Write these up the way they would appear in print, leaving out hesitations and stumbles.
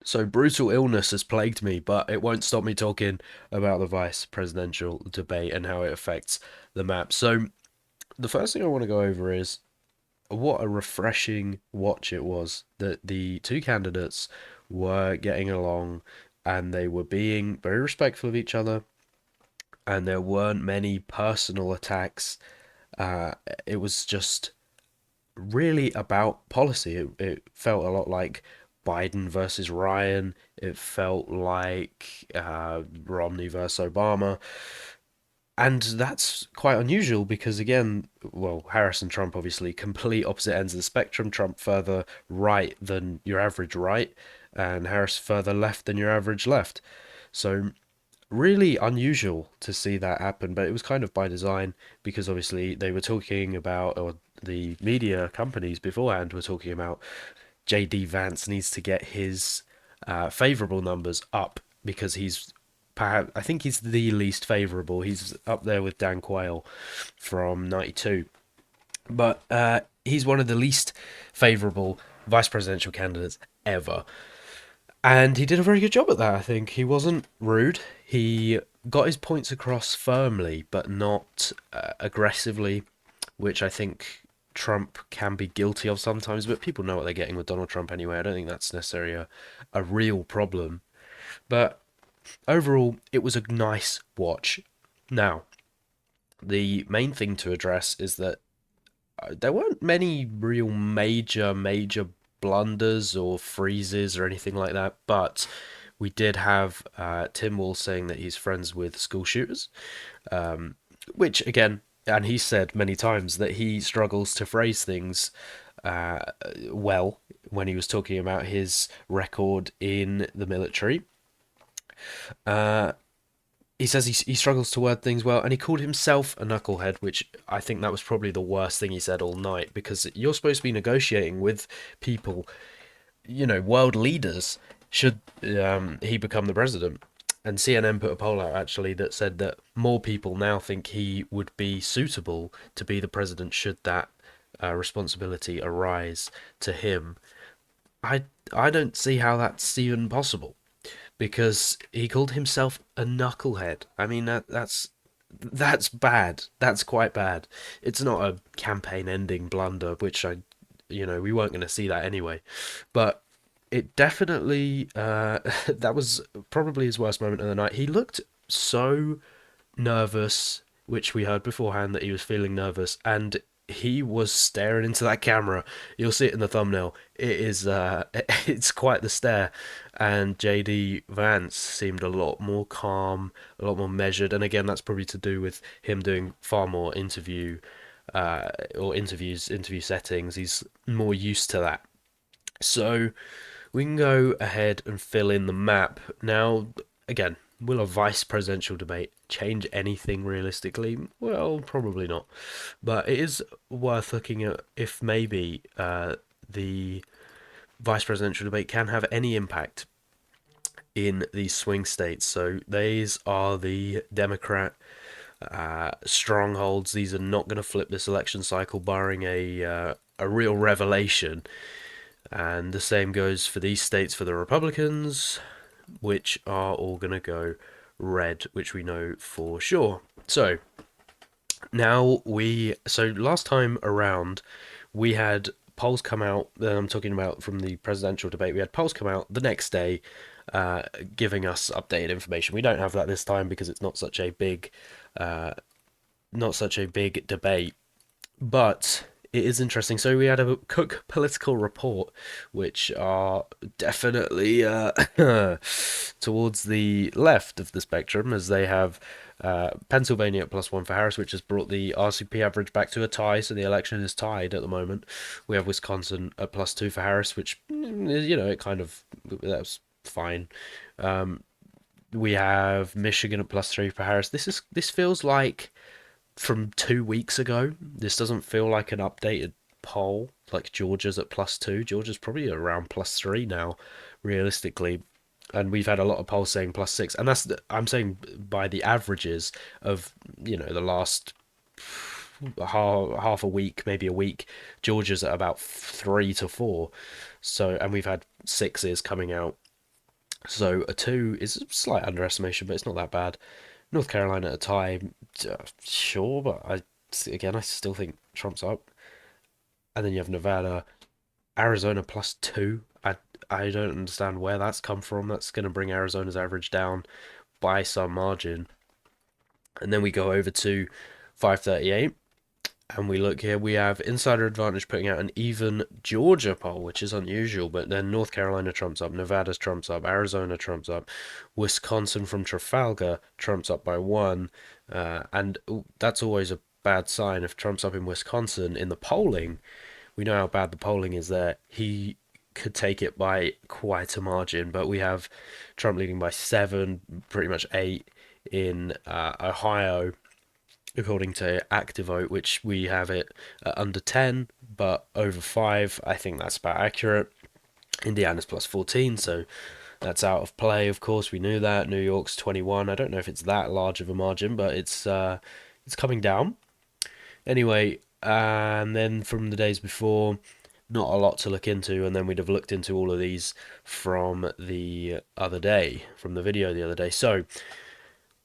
So brutal illness has plagued me, but it won't stop me talking about the vice presidential debate and how it affects the map. So the first thing I want to go over is what a refreshing watch it was that the two candidates were getting along and they were being very respectful of each other and there weren't many personal attacks. Uh, it was just really about policy. It felt a lot like Biden versus Ryan. It felt like Romney versus Obama. And that's quite unusual because, again, well, Harris and Trump obviously complete opposite ends of the spectrum. Trump further right than your average right, and Harris further left than your average left. So really unusual to see that happen, but it was kind of by design because obviously they were talking about, or the media companies beforehand were talking about JD Vance needs to get his favorable numbers up because he's perhaps, I think he's the least favorable. He's up there with Dan Quayle from 92, but he's one of the least favorable vice presidential candidates ever. And he did a very good job at that, I think. He wasn't rude. He got his points across firmly, but not aggressively, which I think Trump can be guilty of sometimes. But people know what they're getting with Donald Trump anyway. I don't think that's necessarily a real problem. But overall, it was a nice watch. Now, the main thing to address is that there weren't many real major blunders or freezes or anything like that, but we did have Tim Wall saying that he's friends with school shooters, which again, and he said many times that he struggles to phrase things uh, well when he was talking about his record in the military. Uh, he says he struggles to word things well, and he called himself a knucklehead, which I think that was probably the worst thing he said all night because you're supposed to be negotiating with people, world leaders. Should he become the president? And CNN put a poll out actually that said that more people now think he would be suitable to be the president should that responsibility arise to him. I I don't see how that's even possible because he called himself a knucklehead. I mean that's bad. That's quite bad. It's not a campaign-ending blunder, which we weren't going to see that anyway. But it definitely that was probably his worst moment of the night. He looked so nervous, which we heard beforehand that he was feeling nervous, and he was staring into that camera. You'll see it in the thumbnail. It is it's quite the stare. And JD Vance seemed a lot more calm, a lot more measured, and again that's probably to do with him doing far more interview settings. He's more used to that. So we can go ahead and fill in the map. Now, again, will a vice presidential debate change anything realistically? Well, probably not. But it is worth looking at if maybe the vice presidential debate can have any impact in these swing states. So these are the Democrat strongholds. These are not going to flip this election cycle, barring a real revelation. And the same goes for these states for the Republicans, which are all going to go red, which we know for sure. So last time around, we had polls come out. I'm talking about from the presidential debate. We had polls come out the next day, giving us updated information. We don't have that this time because it's uh, not such a big debate. But it is interesting. So we had a Cook political report, which are definitely towards the left of the spectrum, as they have Pennsylvania at +1 for Harris, which has brought the RCP average back to a tie. So the election is tied at the moment. We have Wisconsin at +2 for Harris, which it kind of that's fine. We have Michigan at +3 for Harris. This feels like from 2 weeks ago. This doesn't feel like an updated poll. Like Georgia's at +2. Georgia's probably around +3 now, realistically. And we've had a lot of polls saying +6, and I'm saying by the averages of the last half a week, maybe a week. Georgia's at about 3 to 4. So, and we've had sixes coming out. So a 2 is a slight underestimation, but it's not that bad. North Carolina at a tie, sure, but I still think Trump's up. And then you have Nevada, Arizona +2. I don't understand where that's come from. That's going to bring Arizona's average down by some margin. And then we go over to 538, and we look here. We have Insider Advantage putting out an even Georgia poll, which is unusual, but then North Carolina trumps up, Nevada's trumps up, Arizona trumps up, Wisconsin from Trafalgar trumps up by one, and that's always a bad sign. If Trump's up in Wisconsin in the polling, we know how bad the polling is there. He could take it by quite a margin, but we have Trump leading by 7, pretty much 8 in Ohio, according to ActiVote, which we have it at under 10, but over 5. I think that's about accurate. Indiana's +14, so that's out of play. Of course, we knew that. New York's 21. I don't know if it's that large of a margin, but it's coming down. Anyway, and then from the days before, not a lot to look into, and then we'd have looked into all of these from the other day, from the video the other day. So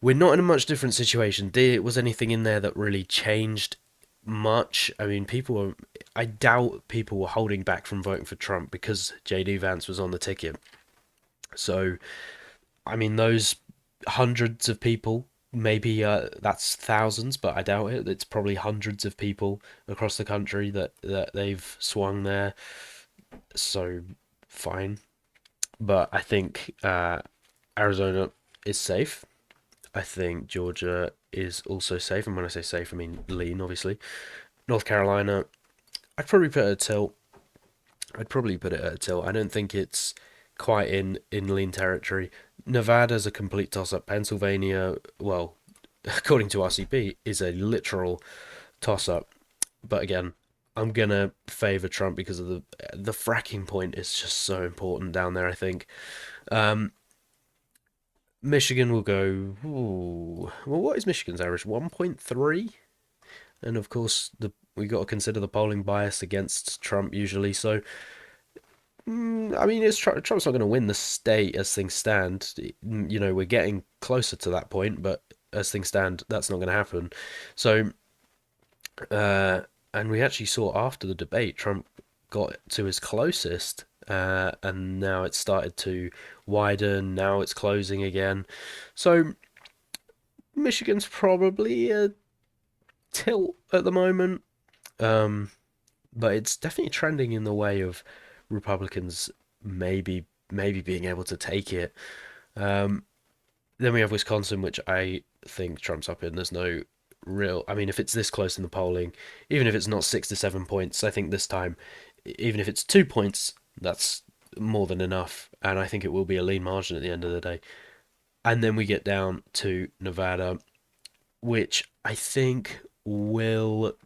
we're not in a much different situation. Was anything in there that really changed much? I mean, I doubt people were holding back from voting for Trump because JD Vance was on the ticket. So, I mean, those hundreds of people, maybe that's thousands, but I doubt it. It's probably hundreds of people across the country that they've swung there. So, fine. But I think Arizona is safe. I think Georgia is also safe, and when I say safe, I mean lean, obviously. North Carolina, I'd probably put it at a tilt. I'd probably put it at a tilt. I don't think it's quite in lean territory. Nevada's a complete toss-up. Pennsylvania, well, according to RCP, is a literal toss-up. But again, I'm gonna favor Trump because of the fracking point is just so important down there. I think. Um, Michigan will go. Ooh, well, what is Michigan's average? 1.3, and of course we got to consider the polling bias against Trump usually. So I mean, Trump's not going to win the state as things stand. You know, we're getting closer to that point, but as things stand, that's not going to happen. So, and we actually saw after the debate, Trump got to his closest, and now it's started to widen. Now it's closing again. So Michigan's probably a tilt at the moment, um, but it's definitely trending in the way of Republicans maybe being able to take it. Um, then we have Wisconsin, which I think Trump's up in. There's no real. I mean, if it's this close in the polling, even if it's not 6 to 7 points, I think this time, even if it's 2 points, that's more than enough. And I think it will be a lean margin at the end of the day. And then we get down to Nevada, which I think will.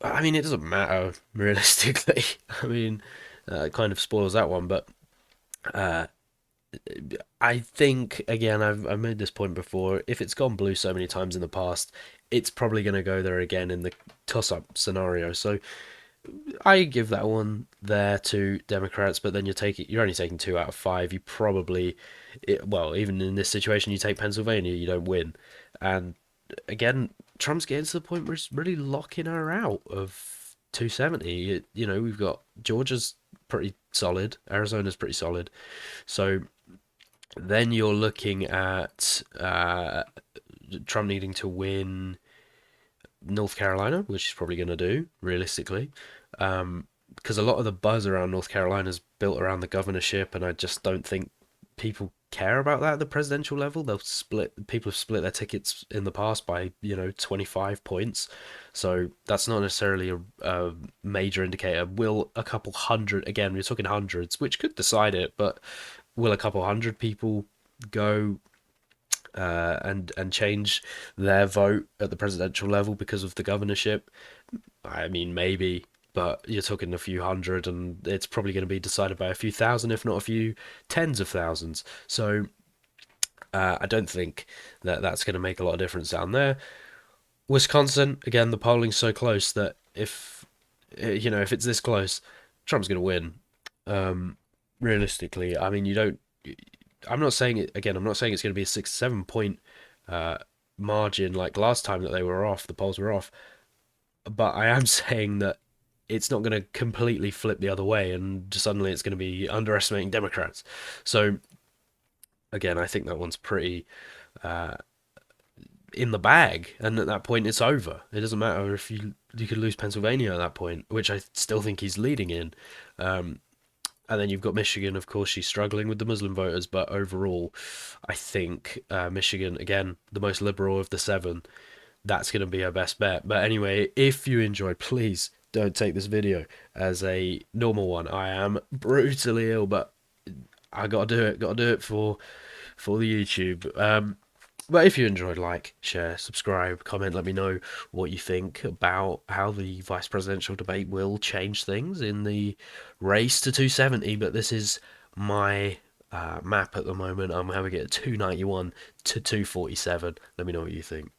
I mean, it doesn't matter realistically. I mean, it kind of spoils that one, but uh, I think again, I've made this point before. If it's gone blue so many times in the past, it's probably going to go there again in the toss-up scenario. So I give that one there to Democrats, but then you're only taking 2 out of 5. You probably, well, even in this situation, you take Pennsylvania, you don't win, and again, Trump's getting to the point where he's really locking her out of 270. You know, we've got Georgia's pretty solid, Arizona's pretty solid, so then you're looking at Trump needing to win North Carolina, which he's probably going to do realistically, because a lot of the buzz around North Carolina is built around the governorship, and I just don't think people care about that at the presidential level. People have split their tickets in the past by 25 points, so that's not necessarily a major indicator. Will a couple hundred, again, we're talking hundreds, which could decide it, but will a couple hundred people go and change their vote at the presidential level because of the governorship? I mean, maybe, but you're talking a few hundred, and it's probably going to be decided by a few thousand, if not a few tens of thousands. So I don't think that that's going to make a lot of difference down there. Wisconsin, again, the polling's so close that if it's this close, Trump's going to win. realistically, I mean, you don't. I'm not saying it again. I'm not saying it's going to be a 6 7 point uh, margin like last time that they were off. The polls were off, but I am saying that it's not going to completely flip the other way, and suddenly it's going to be underestimating Democrats. So again, I think that one's pretty uh, in the bag, and at that point, it's over. It doesn't matter if you could lose Pennsylvania at that point, which I still think he's leading in. Um, and then you've got Michigan, of course, she's struggling with the Muslim voters, but overall, I think Michigan, again, the most liberal of the seven, that's going to be our best bet. But anyway, if you enjoyed, please don't take this video as a normal one. I am brutally ill, but I gotta do it. Gotta do it for the YouTube. But if you enjoyed, like, share, subscribe, comment, let me know what you think about how the vice presidential debate will change things in the race to 270. But this is my map at the moment. I'm having it at 291 to 247. Let me know what you think.